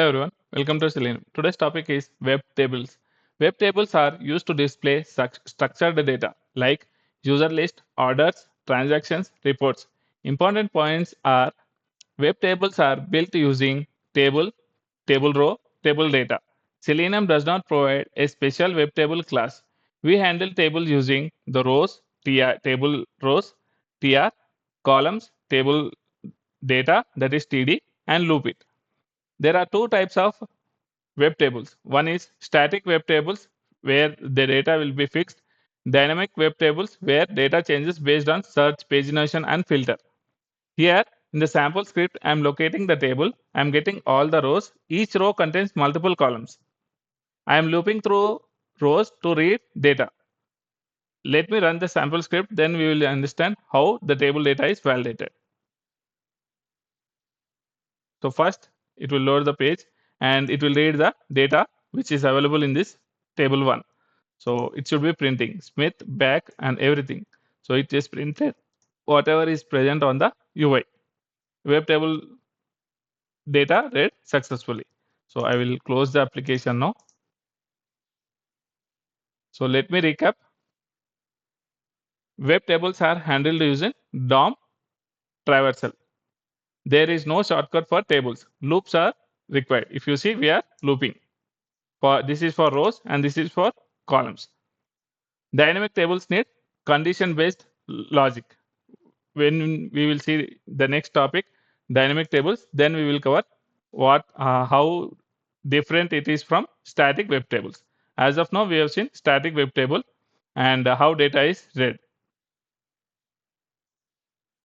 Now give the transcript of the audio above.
Hello everyone, welcome to Selenium. Today's topic is web tables. Web tables are used to display structured data like user list, orders, transactions, reports. Important points are web tables are built using table, table row, table data. Selenium does not provide a special web table class. We handle tables using the rows, table rows, tr, columns, table data that is td, and loop it. There are two types of web tables. One is static web tables where the data will be fixed. Dynamic web tables where data changes based on search, pagination, and filter. Here in the sample script, I am locating the table. I am getting all the rows. Each row contains multiple columns. I am looping through rows to read data. Let me run the sample script, then we will understand how the table data is validated. So first, it will load the page and it will read the data which is available in this table 1. So it should be printing Smith, back, and everything. So it is printed whatever is present on the UI. Web table data read successfully. So I will close the application now. So let me recap. Web tables are handled using DOM traversal. There is no shortcut for tables. Loops are required. If you see, we are looping. This is for rows and this is for columns. Dynamic tables need condition based logic. When we will see the next topic, dynamic tables, then we will cover how different it is from static web tables. As of now, we have seen static web table and how data is read.